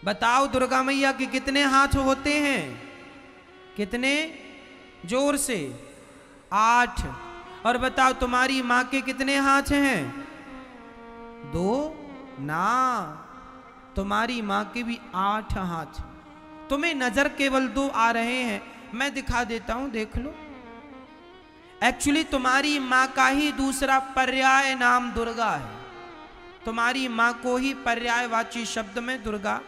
बताओ दुर्गा मैया के कितने हाथ होते हैं? कितने? जोर से। 8। और बताओ तुम्हारी मां के कितने हाथ हैं? 2 ना, तुम्हारी मां के भी 8 हाथ। तुम्हें नजर केवल 2 आ रहे हैं, मैं दिखा देता हूं, देख लो। एक्चुअली तुम्हारी मां का ही दूसरा पर्याय नाम दुर्गा है। तुम्हारी मां को ही पर्यायवाची शब्द में दुर्गा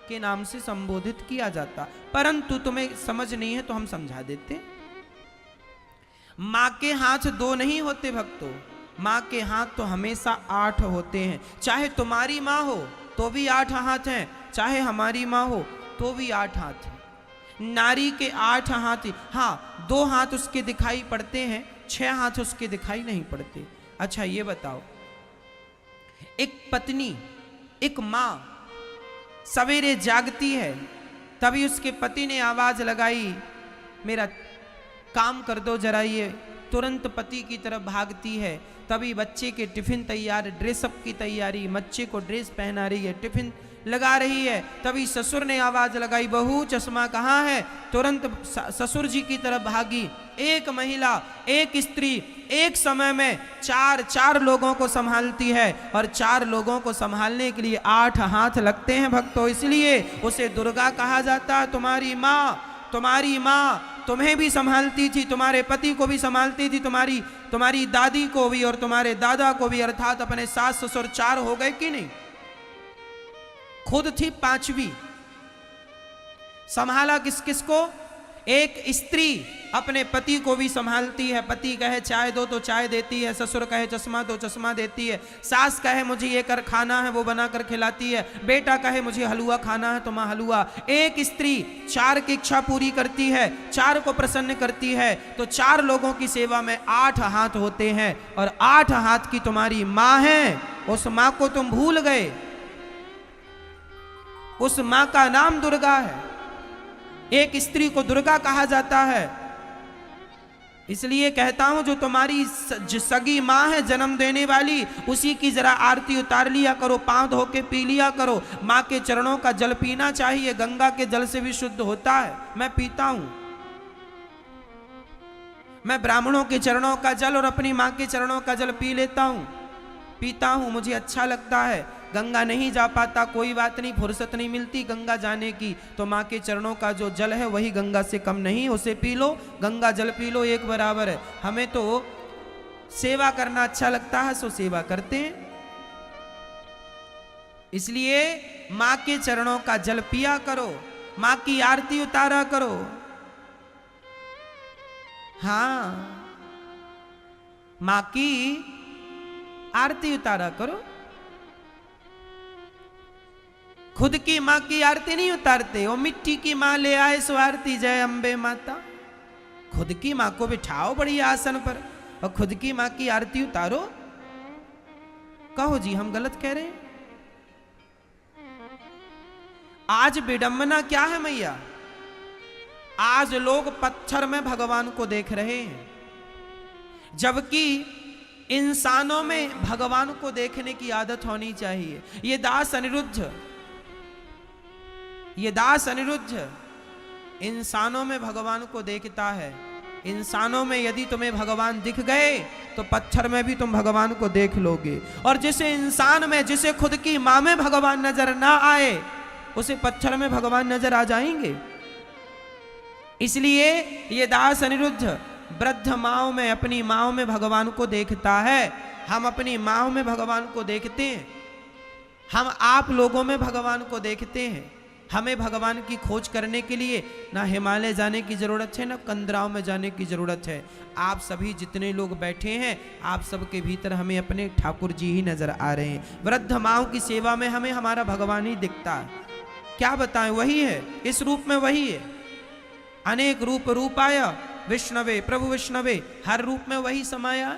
के नाम से संबोधित किया जाता, परंतु तुम्हें समझ नहीं है तो हम समझा देते। मां के हाथ 2 नहीं होते भक्तों, मां के हाथ तो हमेशा 8 होते हैं। चाहे तुम्हारी मां हो तो भी 8 हाथ हैं, चाहे हमारी मां हो तो भी 8 हाथ हैं। नारी के 8 हाथ, हाँ 2 हाथ उसके दिखाई पड़ते हैं, 6 हाथ उसके दिखाई नहीं पड़ते। अच्छा ये बताओ, एक पत्नी, एक मां सवेरे जागती है, तभी उसके पति ने आवाज लगाई मेरा काम कर दो जरा, ये तुरंत पति की तरफ भागती है। तभी बच्चे के टिफिन तैयार, ड्रेसअप की तैयारी, बच्चे को ड्रेस पहना रही है, टिफिन लगा रही है। तभी ससुर ने आवाज लगाई, बहू चश्मा कहाँ है? तुरंत ससुर जी की तरफ भागी। एक महिला, एक स्त्री एक समय में 4 लोगों को संभालती है, और 4 लोगों को संभालने के लिए 8 हाथ लगते हैं भक्तों, इसलिए उसे दुर्गा कहा जाता है। तुम्हारी माँ तुम्हें भी संभालती थी, तुम्हारे पति को भी संभालती थी, तुम्हारी दादी को भी और तुम्हारे दादा को भी, अर्थात अपने सास ससुर 4 हो गए कि नहीं? खुद थी 5वीं। संभाला किस किस को? एक स्त्री अपने पति को भी संभालती है। पति कहे चाय दो तो चाय देती है, ससुर कहे चश्मा दो चश्मा देती है, सास कहे मुझे ये कर खाना है वो बना कर खिलाती है, बेटा कहे मुझे हलवा खाना है तो मां हलवा। एक स्त्री 4 की इच्छा पूरी करती है, 4 को प्रसन्न करती है। तो 4 लोगों की सेवा में 8 हाथ होते हैं, और 8 हाथ की तुम्हारी मां है। उस मां को तुम भूल गए। उस मां का नाम दुर्गा है। एक स्त्री को दुर्गा कहा जाता है। इसलिए कहता हूं, जो तुम्हारी सगी मां है जन्म देने वाली, उसी की जरा आरती उतार लिया करो, पांव धो के पी लिया करो। मां के चरणों का जल पीना चाहिए, गंगा के जल से भी शुद्ध होता है। मैं पीता हूं, मैं ब्राह्मणों के चरणों का जल और अपनी मां के चरणों का जल पी लेता हूं, पीता हूं, मुझे अच्छा लगता है। गंगा नहीं जा पाता, कोई बात नहीं, फुर्सत नहीं मिलती गंगा जाने की, तो माँ के चरणों का जो जल है वही गंगा से कम नहीं, उसे पी लो, गंगा जल पी लो, एक बराबर है। हमें तो सेवा करना अच्छा लगता है, सो सेवा करते हैं। इसलिए माँ के चरणों का जल पिया करो, माँ की आरती उतारा करो। हाँ, माँ की आरती उतारा करो। खुद की मां की आरती नहीं उतारते, वो मिट्टी की मां ले आए सो आरती, जय अम्बे माता। खुद की मां को बिठाओ बढ़िया आसन पर और खुद की मां की आरती उतारो। कहो जी हम गलत कह रहे हैं? आज विडंबना क्या है मैया? आज लोग पत्थर में भगवान को देख रहे हैं, जबकि इंसानों में भगवान को देखने की आदत होनी चाहिए। ये दास अनिरुद्ध इंसानों में भगवान को देखता है। इंसानों में यदि तुम्हें भगवान दिख गए तो पत्थर में भी तुम भगवान को देख लोगे, और जिसे इंसान में, जिसे खुद की मां में भगवान नजर ना आए, उसे पत्थर में भगवान नजर आ जाएंगे। इसलिए ये दास अनिरुद्ध वृद्ध माओं में, अपनी माओं में भगवान को देखता है। हम अपनी माओं में भगवान को देखते हैं, हम आप लोगों में भगवान को देखते हैं। हमें भगवान की खोज करने के लिए ना हिमालय जाने की जरूरत है, ना कंदराव में जाने की जरूरत है। आप सभी जितने लोग बैठे हैं, आप सबके भीतर हमें अपने ठाकुर जी ही नजर आ रहे हैं। वृद्ध माओं की सेवा में हमें हमारा भगवान ही दिखता है। क्या बताएं, वही है, इस रूप में वही है। अनेक रूप रूपाय विष्णवे प्रभु विष्णवे, हर रूप में वही समाया।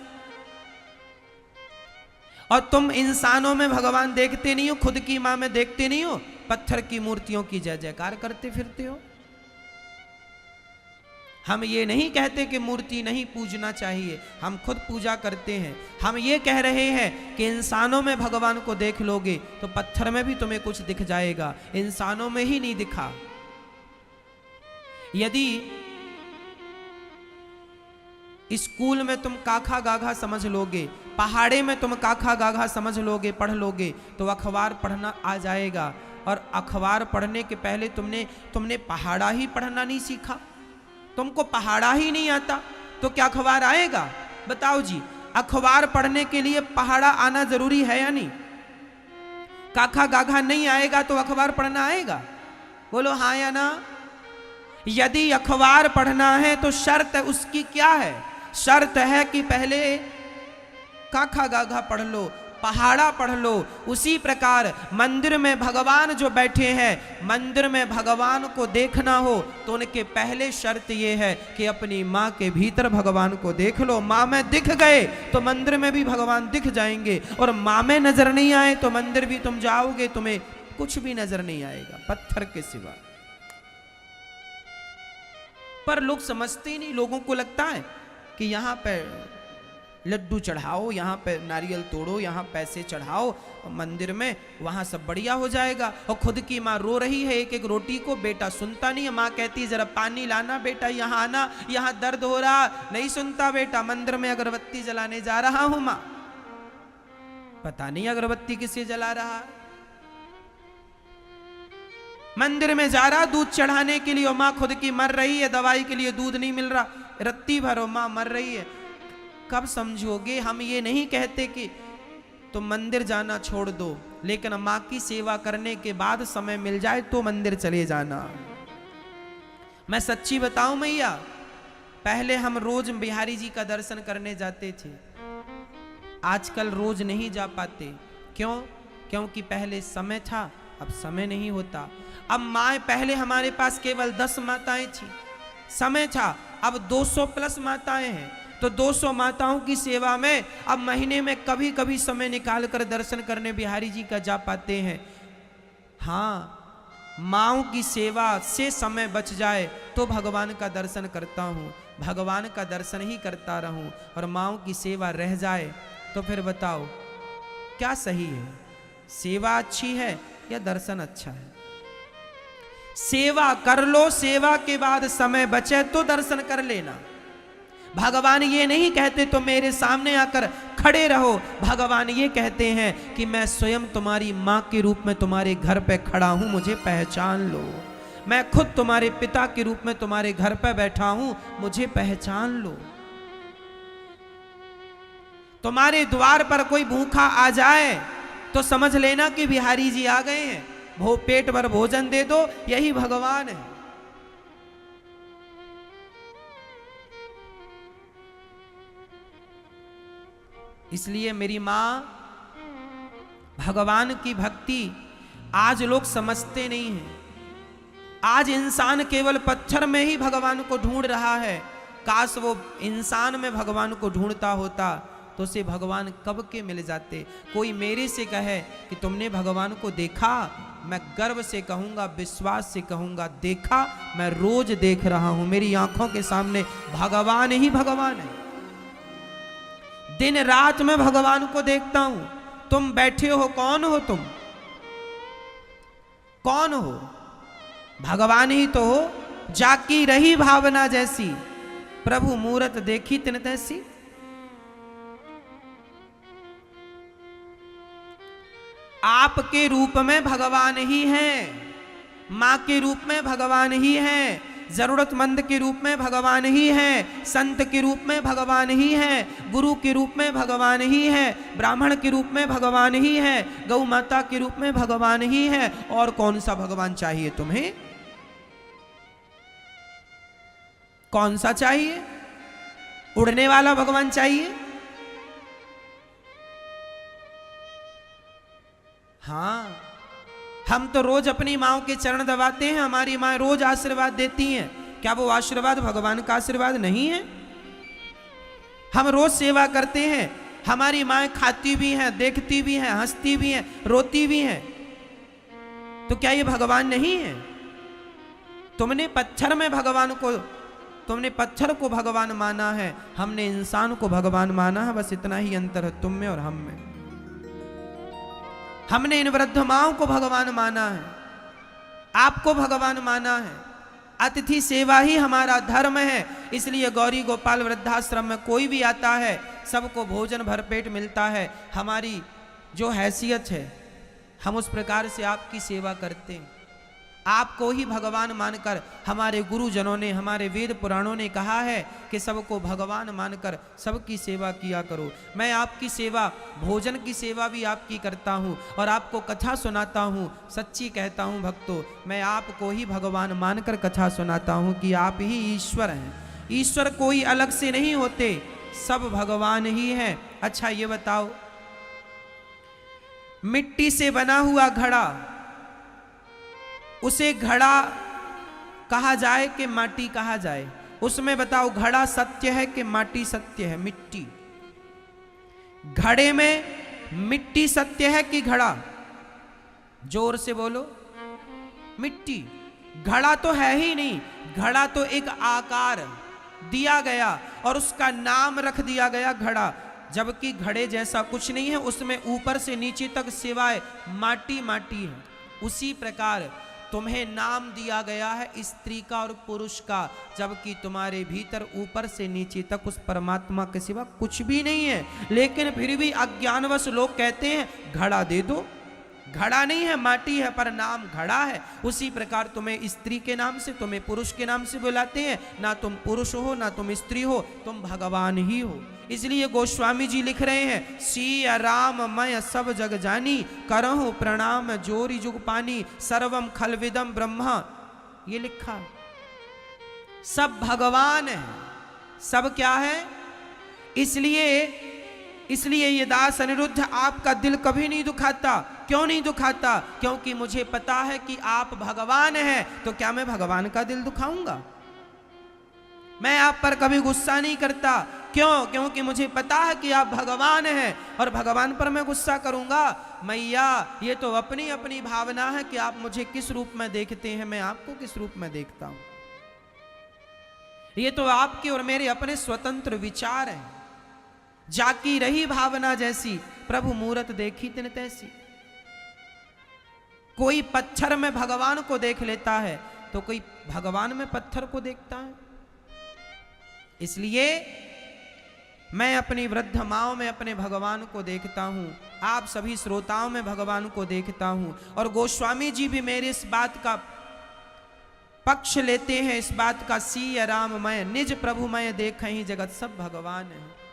और तुम इंसानों में भगवान देखते नहीं हो, खुद की मां में देखते नहीं हो, पत्थर की मूर्तियों की जय जयकार करते फिरते हो। हम ये नहीं कहते कि मूर्ति नहीं पूजना चाहिए, हम खुद पूजा करते हैं। हम ये कह रहे हैं कि इंसानों में भगवान को देख लोगे तो पत्थर में भी तुम्हें कुछ दिख जाएगा, इंसानों में ही नहीं दिखा। यदि स्कूल में तुम काखा गाघा समझ लोगे, पहाड़े में तुम काखा गाघा समझ लोगे, पढ़ लोगे, तो अखबार पढ़ना आ जाएगा। और अखबार पढ़ने के पहले तुमने पहाड़ा ही पढ़ना नहीं सीखा, तुमको पहाड़ा ही नहीं आता, तो क्या अखबार आएगा? बताओ जी, अखबार पढ़ने के लिए पहाड़ा आना जरूरी है या नहीं? काखा गाघा नहीं आएगा तो अखबार पढ़ना आएगा? बोलो हाँ या ना। यदि अखबार पढ़ना है तो शर्त उसकी क्या है? शर्त है कि पहले काखा गाघा पढ़ लो, पहाड़ा पढ़ लो। उसी प्रकार मंदिर में भगवान जो बैठे हैं, मंदिर में भगवान को देखना हो तो उनके पहले शर्त ये है कि अपनी माँ के भीतर भगवान को देख लो। माँ में दिख गए तो मंदिर में भी भगवान दिख जाएंगे, और माँ में नजर नहीं आए तो मंदिर भी तुम जाओगे तुम्हें कुछ भी नजर नहीं आएगा पत्थर के सिवा। पर लोग समझते ही नहीं, लोगों को लगता है कि यहाँ पे लड्डू चढ़ाओ, यहाँ पे नारियल तोड़ो, यहाँ पैसे चढ़ाओ मंदिर में, वहाँ सब बढ़िया हो जाएगा। और खुद की माँ रो रही है एक एक रोटी को, बेटा सुनता नहीं है। माँ कहती है जरा पानी लाना बेटा, यहाँ आना, यहाँ दर्द हो रहा, नहीं सुनता बेटा। मंदिर में अगरबत्ती जलाने जा रहा हूँ माँ, पता नहीं अगरबत्ती किसे जला रहा है। मंदिर में जा रहा दूध चढ़ाने के लिए, और माँ खुद की मर रही है, दवाई के लिए दूध नहीं मिल रहा, रत्ती भरो माँ मर रही है। कब समझोगे? हम ये नहीं कहते कि तुम मंदिर जाना छोड़ दो, लेकिन माँ की सेवा करने के बाद समय मिल जाए तो मंदिर चले जाना। मैं सच्ची बताऊं मैया, पहले हम रोज बिहारी जी का दर्शन करने जाते थे, आजकल रोज नहीं जा पाते। क्यों? क्योंकि पहले समय था, अब समय नहीं होता। अब माँ, पहले हमारे पास केवल 10 माताएं थी, समय था, अब 200 प्लस माताएं हैं। तो 200 माताओं की सेवा में अब महीने में कभी कभी समय निकाल कर दर्शन करने बिहारी जी का जा पाते हैं। हाँ, माँओं की सेवा से समय बच जाए तो भगवान का दर्शन करता हूँ, भगवान का दर्शन ही करता रहूँ, और माँओं की सेवा रह जाए तो फिर बताओ क्या सही है? सेवा अच्छी है या दर्शन अच्छा है? सेवा कर लो, सेवा के बाद समय बचे तो दर्शन कर लेना। भगवान ये नहीं कहते तो मेरे सामने आकर खड़े रहो, भगवान ये कहते हैं कि मैं स्वयं तुम्हारी माँ के रूप में तुम्हारे घर पे खड़ा हूं, मुझे पहचान लो। मैं खुद तुम्हारे पिता के रूप में तुम्हारे घर पे बैठा हूं, मुझे पहचान लो। तुम्हारे द्वार पर कोई भूखा आ जाए तो समझ लेना कि बिहारी जी आ गए हैं, पेट भर भोजन दे दो, यही भगवान है। इसलिए मेरी मां, भगवान की भक्ति आज लोग समझते नहीं हैं। आज इंसान केवल पत्थर में ही भगवान को ढूंढ रहा है। काश वो इंसान में भगवान को ढूंढता होता तो उसे भगवान कब के मिल जाते। कोई मेरे से कहे कि तुमने भगवान को देखा, मैं गर्व से कहूंगा, विश्वास से कहूंगा, देखा, मैं रोज देख रहा हूं, मेरी आंखों के सामने भगवान ही भगवान है। दिन रात मैं भगवान को देखता हूं। तुम बैठे हो, कौन हो तुम? कौन हो? भगवान ही तो हो। जाकी रही भावना जैसी, प्रभु मूरत देखी तिन तैसी। आपके रूप में भगवान ही हैं, मां के रूप में भगवान ही हैं, जरूरतमंद के रूप में भगवान ही हैं, संत के रूप में भगवान ही हैं, गुरु के रूप में भगवान ही हैं, ब्राह्मण के रूप में भगवान ही हैं, गौ माता के रूप में भगवान ही हैं। और कौन सा भगवान चाहिए तुम्हें? कौन सा चाहिए? उड़ने वाला भगवान चाहिए? हाँ, हम तो रोज अपनी माँओं के चरण दबाते हैं, हमारी माँ रोज आशीर्वाद देती हैं। क्या वो आशीर्वाद भगवान का आशीर्वाद नहीं है? हम रोज सेवा करते हैं, हमारी माँ खाती भी हैं, देखती भी हैं, हंसती भी हैं, रोती भी हैं, तो क्या ये भगवान नहीं है? तुमने पत्थर में भगवान को तुमने पत्थर को भगवान माना है, हमने इंसान को भगवान माना है, बस इतना ही अंतर है तुम में और हम में। हमने इन वृद्ध माओं को भगवान माना है, आपको भगवान माना है। अतिथि सेवा ही हमारा धर्म है, इसलिए गौरी गोपाल वृद्धाश्रम में कोई भी आता है सबको भोजन भरपेट मिलता है। हमारी जो हैसियत है हम उस प्रकार से आपकी सेवा करते हैं। आपको ही भगवान मानकर हमारे गुरुजनों ने, हमारे वेद पुराणों ने कहा है कि सबको भगवान मानकर सबकी सेवा किया करो। मैं आपकी सेवा, भोजन की सेवा भी आपकी करता हूँ और आपको कथा सुनाता हूँ। सच्ची कहता हूँ भक्तों, मैं आपको ही भगवान मानकर कथा सुनाता हूँ कि आप ही ईश्वर हैं। ईश्वर कोई अलग से नहीं होते, सब भगवान ही हैं। अच्छा ये बताओ, मिट्टी से बना हुआ घड़ा, उसे घड़ा कहा जाए कि माटी कहा जाए? उसमें बताओ, घड़ा सत्य है कि माटी सत्य है? मिट्टी। घड़े में मिट्टी सत्य है कि घड़ा? जोर से बोलो। मिट्टी। घड़ा तो है ही नहीं, घड़ा तो एक आकार दिया गया और उसका नाम रख दिया गया घड़ा, जबकि घड़े जैसा कुछ नहीं है, उसमें ऊपर से नीचे तक सिवाय माटी माटी है। उसी प्रकार तुम्हें नाम दिया गया है स्त्री का और पुरुष का, जबकि तुम्हारे भीतर ऊपर से नीचे तक उस परमात्मा के सिवा कुछ भी नहीं है। लेकिन फिर भी अज्ञानवश लोग कहते हैं घड़ा दे दो। घड़ा नहीं है, माटी है, पर नाम घड़ा है। उसी प्रकार तुम्हें स्त्री के नाम से, तुम्हें पुरुष के नाम से बुलाते हैं। ना तुम पुरुष हो ना तुम स्त्री हो, तुम भगवान ही हो। इसलिए गोस्वामी जी लिख रहे हैं, सिया राम मय सब जग जानी, करहु प्रणाम जोरी जुग पानी, सर्वम खलविदम ब्रह्मा। ये लिखा, सब भगवान है, सब क्या है? इसलिए ये दास अनिरुद्ध आपका दिल कभी नहीं दुखाता। क्यों नहीं दुखाता? क्योंकि मुझे पता है कि आप भगवान हैं। तो क्या मैं भगवान का दिल दुखाऊंगा? मैं आप पर कभी गुस्सा नहीं करता। क्यों? क्योंकि मुझे पता है कि आप भगवान हैं, और भगवान पर मैं गुस्सा करूंगा? मैया, ये तो अपनी अपनी भावना है कि आप मुझे किस रूप में देखते हैं, मैं आपको किस रूप में देखता हूं। ये तो आपके और मेरे अपने स्वतंत्र विचार हैं। जाकी रही भावना जैसी, प्रभु मूरत देखी तिन तैसी। कोई पत्थर में भगवान को देख लेता है तो कोई भगवान में पत्थर को देखता है। इसलिए मैं अपनी वृद्ध माओं में अपने भगवान को देखता हूं, आप सभी श्रोताओं में भगवान को देखता हूं। और गोस्वामी जी भी मेरे इस बात का पक्ष लेते हैं, इस बात का, सिय राममय निज प्रभुमय देखहि जगत सब भगवान है।